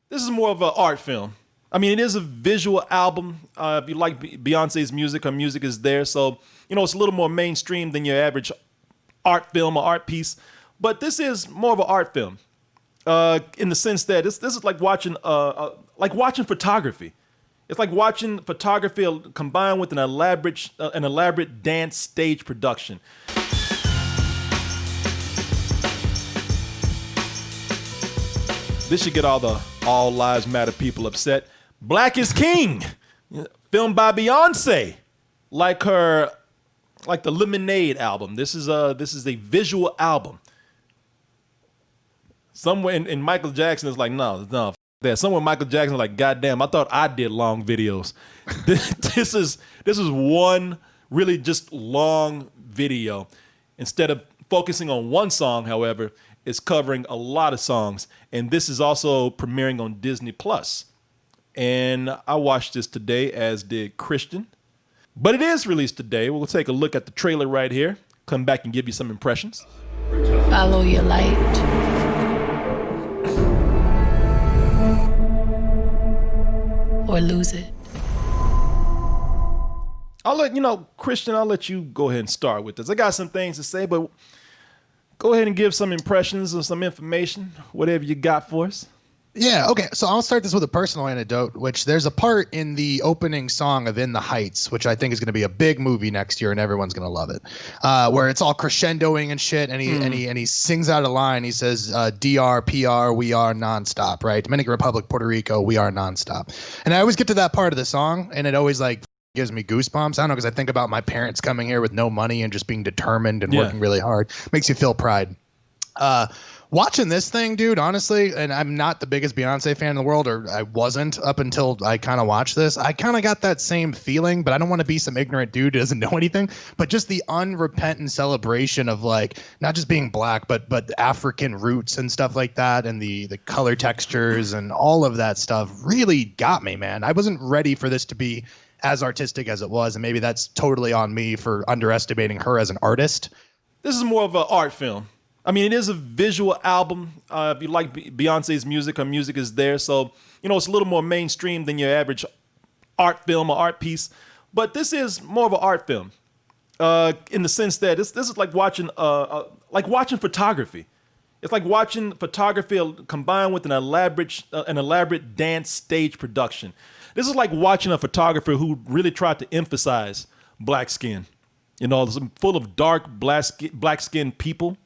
This is more of an art film. I mean, it is a visual album. If you like Beyonce's music, her music is there. So, it's a little more mainstream than your average art film or art piece. But this is more of an art film in the sense that this is like watching photography. It's like watching photography combined with an elaborate dance stage production. This should get all the All Lives Matter people upset. Black Is King, filmed by Beyonce, like the Lemonade album. This is a visual album. Somewhere in Michael Jackson is like, no, that. Somewhere Michael Jackson is like, goddamn, I thought I did long videos. This is one really just long video. Instead of focusing on one song, however, it's covering a lot of songs. And this is also premiering on Disney Plus. And I watched this today, as did Christian. But it is released today. We'll take a look at the trailer right here. Come back and give you some impressions. Follow your light. Or lose it. Christian, I'll let you go ahead and start with this. I got some things to say, but go ahead and give some impressions or some information, whatever you got for us. Yeah, okay. So I'll start this with a personal anecdote, which there's a part in the opening song of In the Heights, which I think is going to be a big movie next year and everyone's going to love it, where it's all crescendoing and shit. And he sings out a line. He says, DR, PR, we are nonstop, right? Dominican Republic, Puerto Rico, we are nonstop. And I always get to that part of the song and it always gives me goosebumps. I don't know, because I think about my parents coming here with no money and just being determined and working really hard. Makes you feel pride. Watching this thing, dude, honestly, and I'm not the biggest Beyonce fan in the world, or I wasn't up until I kind of watched this. I kind of got that same feeling, but I don't want to be some ignorant dude who doesn't know anything. But just the unrepentant celebration of not just being black, but African roots and stuff like that, and the color textures and all of that stuff really got me, man. I wasn't ready for this to be as artistic as it was, and maybe that's totally on me for underestimating her as an artist. This is more of an art film. I mean, it is a visual album. If you like Beyonce's music, her music is there. So, it's a little more mainstream than your average art film or art piece. But this is more of an art film in the sense that this is like watching photography. It's like watching photography combined with an elaborate dance stage production. This is like watching a photographer who really tried to emphasize black skin. It's full of dark black skinned people.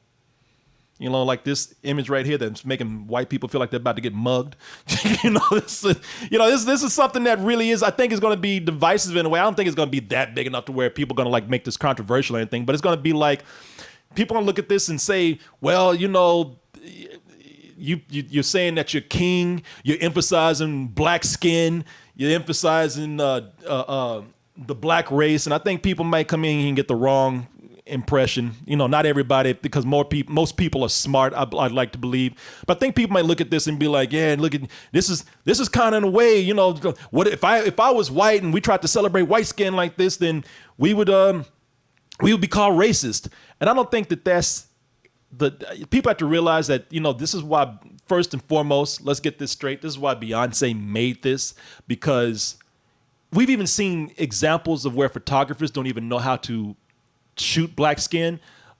Like this image right here that's making white people feel like they're about to get mugged. This is something that really is, I think, is going to be divisive in a way. I don't think it's going to be that big enough to where people are going to make this controversial or anything, but it's going to be like, people going to look at this and say, well, you're saying that you're king, you're emphasizing black skin, you're emphasizing the black race, and I think people might come in and get the wrong impression. Not everybody, because most people are smart, I'd like to believe, but I think people might look at this and be like, yeah, look at this is kind of in a way, what if I was white and we tried to celebrate white skin like this, then we would be called racist. And I don't think that's people have to realize that, this is why, first and foremost, let's get this straight, this is why Beyonce made this, because we've even seen examples of where photographers don't even know how to shoot black skin.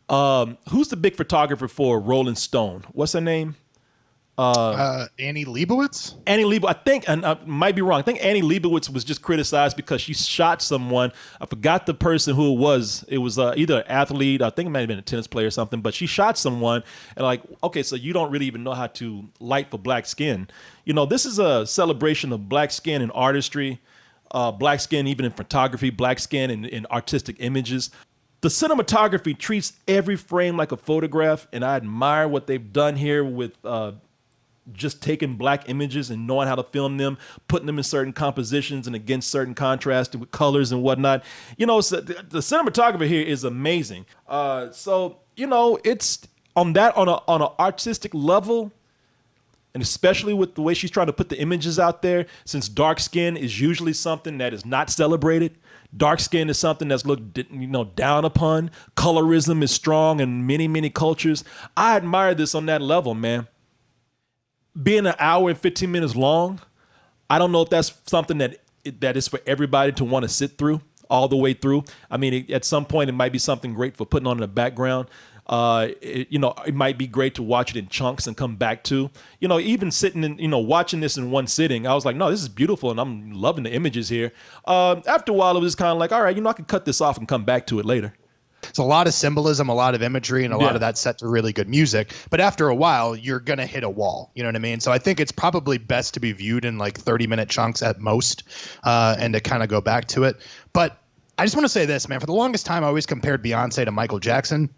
Who's the big photographer for Rolling Stone? What's her name? Annie Leibovitz? Annie Leibovitz, I think, and I might be wrong, I think Annie Leibovitz was just criticized because she shot someone. I forgot the person who it was. It was either an athlete, I think it might have been a tennis player or something, but she shot someone and okay, so you don't really even know how to light for black skin. This is a celebration of black skin in artistry, black skin even in photography, black skin in artistic images. The cinematography treats every frame like a photograph, and I admire what they've done here with just taking black images and knowing how to film them, putting them in certain compositions and against certain contrasts with colors and whatnot. So the cinematography here is amazing. It's on an artistic level, and especially with the way she's trying to put the images out there, since dark skin is usually something that is not celebrated. Dark skin is something that's looked, down upon. Colorism is strong in many, many cultures. I admire this on that level, man. being an hour and 15 minutes long, I don't know if that's something that is for everybody to want to sit through all the way through. I mean, at some point, it might be something great for putting on in the background. It might be great to watch it in chunks and come back to. Even sitting and, watching this in one sitting, I was like, no, this is beautiful, and I'm loving the images here. After a while, it was kind of like, all right, I can cut this off and come back to it later. It's a lot of symbolism, a lot of imagery, and a lot of that set to really good music. But after a while, you're going to hit a wall. You know what I mean? So I think it's probably best to be viewed in like 30-minute chunks at most, and to kind of go back to it. But I just want to say this, man. For the longest time, I always compared Beyonce to Michael Jackson.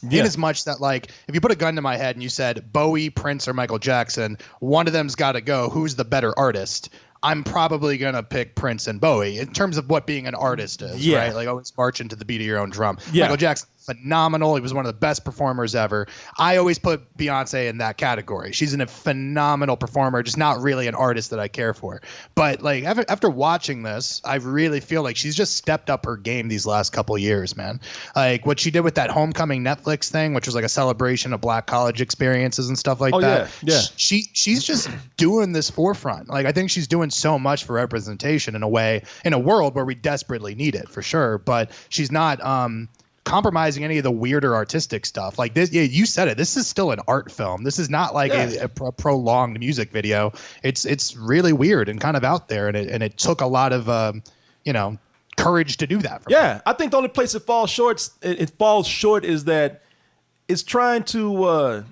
Yeah. In as much that, like, if you put a gun to my head and you said Bowie, Prince, or Michael Jackson, one of them's got to go. Who's the better artist? I'm probably going to pick Prince and Bowie in terms of what being an artist is, right? Like, always marching to the beat of your own drum. Yeah. Michael Jackson, phenomenal. He was one of the best performers ever. I always put Beyonce in that category. She's a phenomenal performer, just not really an artist that I care for. But, like, after watching this, I really feel like she's just stepped up her game these last couple years, man. Like, what she did with that Homecoming Netflix thing, which was like a celebration of Black college experiences and stuff like that. Yeah. She's just doing this forefront. Like, I think she's doing so much for representation in a world where we desperately need it, for sure. But she's not compromising any of the weirder artistic stuff. Like this, you said it. This is still an art film. This is not like a prolonged music video. It's really weird and kind of out there, and it took a lot of courage to do that. I think the only place it falls short is that it's trying to.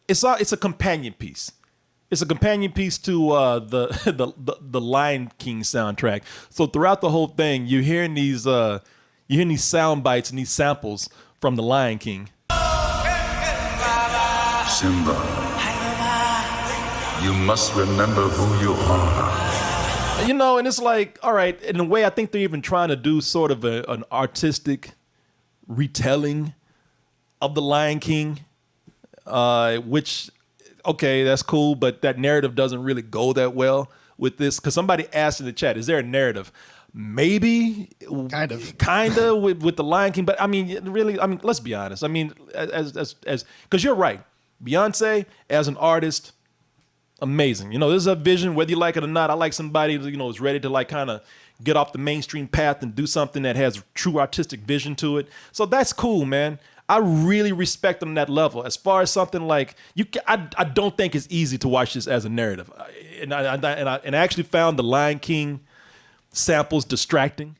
It's a companion piece. It's a companion piece to the Lion King soundtrack. So throughout the whole thing, you're hearing these sound bites and these samples from the Lion King. Simba, you must remember who you are. And it's like, all right, in a way, I think they're even trying to do sort of an artistic retelling of the Lion King, which. Okay, that's cool, but that narrative doesn't really go that well with this. Because somebody asked in the chat, is there a narrative? Maybe. Kind of with the Lion King. But, I mean, really, let's be honest. I mean, because you're right. Beyonce, as an artist, amazing. This is a vision, whether you like it or not. I like somebody who, is ready to, like, kind of get off the mainstream path and do something that has true artistic vision to it. So that's cool, man. I really respect them on that level. As far as something like I don't think it's easy to watch this as a narrative, and I actually found the Lion King samples distracting.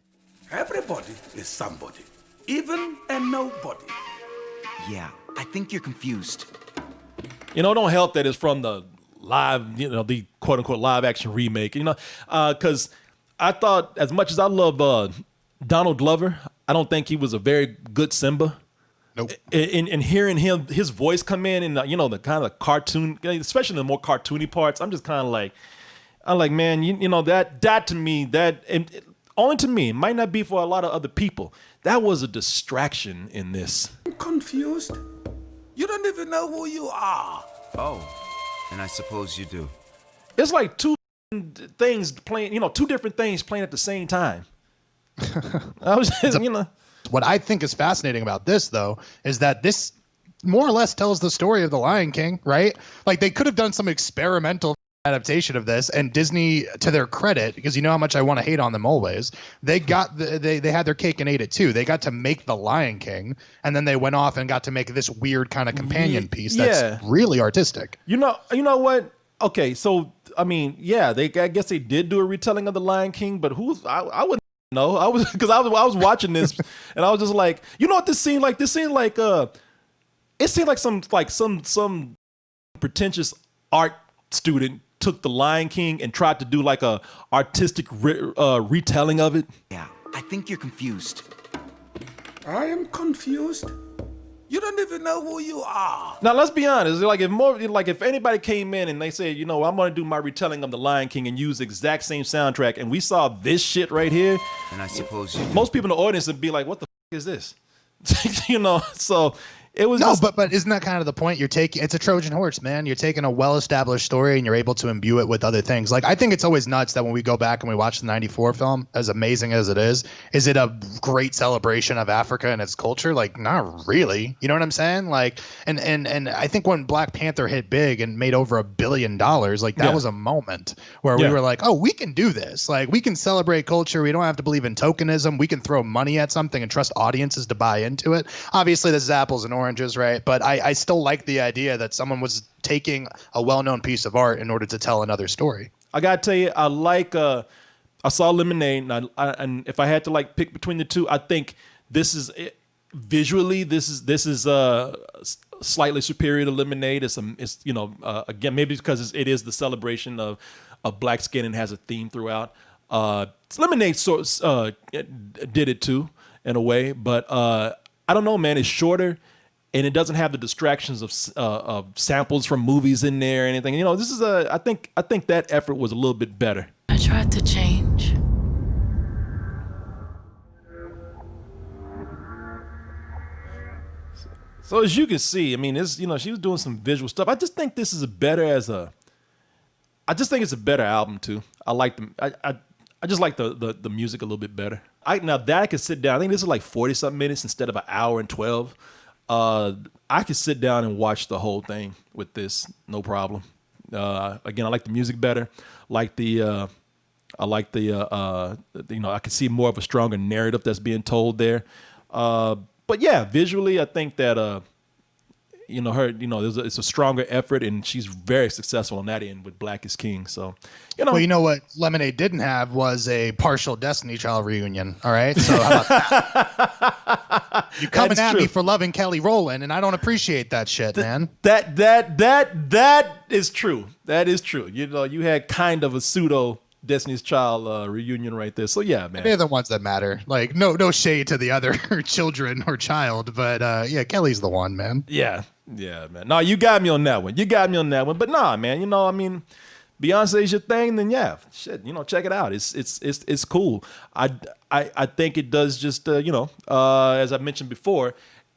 Everybody is somebody, even a nobody. Yeah, I think you're confused. It don't help that it's from the live, the quote unquote live action remake. Because I thought, as much as I love Donald Glover, I don't think he was a very good Simba. Nope. And hearing his voice come in and the kind of cartoon, especially the more cartoony parts, I'm just kind of like, man, that to me, only to me, it might not be for a lot of other people. That was a distraction in this. I'm confused. You don't even know who you are. Oh, and I suppose you do. It's like two things playing, two different things playing at the same time. I was just, What I think is fascinating about this, though, is that this more or less tells the story of the Lion King, right? Like, they could have done some experimental adaptation of this, and Disney, to their credit, because you know how much I want to hate on them always, they got they had their cake and ate it too. They got to make the Lion King, and then they went off and got to make this weird kind of companion piece that's really artistic. You know what? Okay, so I mean, I guess they did do a retelling of the Lion King, but I wouldn't. No, I was watching this and I was just like, what this seemed like? This seemed like it seemed like some pretentious art student took the Lion King and tried to do like a artistic retelling of it. Yeah, I think you're confused. I am confused. You don't even know who you are. Now let's be honest. If anybody came in and they said, I'm going to do my retelling of the Lion King and use the exact same soundtrack, and we saw this shit right here, and I suppose you do. Most people in the audience would be like, "What the f is this?" So It was No, just, but isn't that kind of the point? It's a Trojan horse, man. You're taking a well-established story and you're able to imbue it with other things. Like, I think it's always nuts that when we go back and we watch the 94 film, as amazing as it is it a great celebration of Africa and its culture? Like, not really. You know what I'm saying? Like, and I think when Black Panther hit big and made over $1 billion, like that was a moment where we were like, oh, we can do this. Like, we can celebrate culture. We don't have to believe in tokenism. We can throw money at something and trust audiences to buy into it. Obviously, this is apples and oranges, right? But I still like the idea that someone was taking a well-known piece of art in order to tell another story. I gotta tell you, I saw Lemonade, and if I had to like pick between the two, I think this is visually this is slightly superior to Lemonade. It's again, maybe because it is the celebration of black skin and has a theme throughout. Lemonade did it too in a way, but I don't know, man. It's shorter. And it doesn't have the distractions of samples from movies in there or anything. You know, this is I think that effort was a little bit better. I tried to change. So as you can see, I mean, she was doing some visual stuff. I just think this is I just think it's a better album too. I like I just like the music a little bit better. Now that I could sit down, I think this is like 40-something minutes instead of an hour and 12. I could sit down and watch the whole thing with this, no problem. Again, I like the music better. I could see more of a stronger narrative that's being told there. But yeah, visually, I think that it's a stronger effort, and she's very successful on that end with Black Is King. So, Well, you know what Lemonade didn't have was a partial Destiny Child reunion. All right, so how about that? You coming at me for loving Kelly Rowland, and I don't appreciate that shit, man. That is true. That is true. You had kind of a pseudo Destiny's Child reunion right there. So yeah, man. They're the ones that matter. Like, no shade to the other children or child, but yeah, Kelly's the one, man. Yeah, man. No, you got me on that one. But nah, man. I mean, Beyonce's your thing, then yeah, shit. Check it out. It's cool. I think it does just as I mentioned before,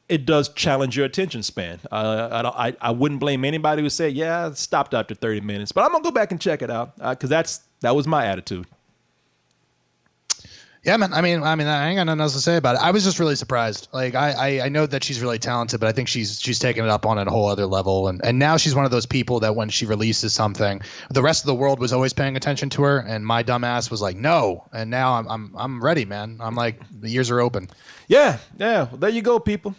it does challenge your attention span. I wouldn't blame anybody who said, yeah, it stopped after 30 minutes, but I'm gonna go back and check it out because that was my attitude. Yeah, man. I mean, I ain't got nothing else to say about it. I was just really surprised. Like, I know that she's really talented, but I think she's taken it up on a whole other level. And now she's one of those people that when she releases something, the rest of the world was always paying attention to her, and my dumb ass was like, no. And now I'm ready, man. I'm like, the ears are open. Yeah. Well, there you go, people.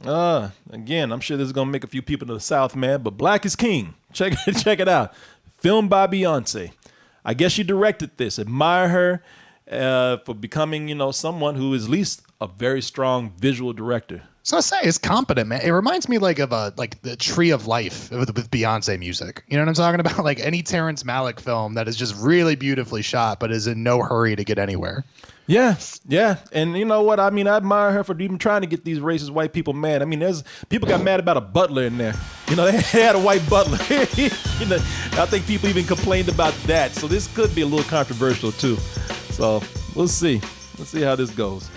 Again, I'm sure this is gonna make a few people in the South mad, but Black Is King. Check it out. Filmed by Beyonce. I guess she directed this. Admire her for becoming, someone who is at least a very strong visual director. So I say it's competent, man. It reminds me like of the Tree of Life with Beyonce music. You know what I'm talking about? Like any Terrence Malick film that is just really beautifully shot, but is in no hurry to get anywhere. Yeah. And you know what? I mean, I admire her for even trying to get these racist white people mad. I mean, there's people got mad about a butler in there. They had a white butler. I think people even complained about that. So this could be a little controversial too. So we'll see. Let's see how this goes.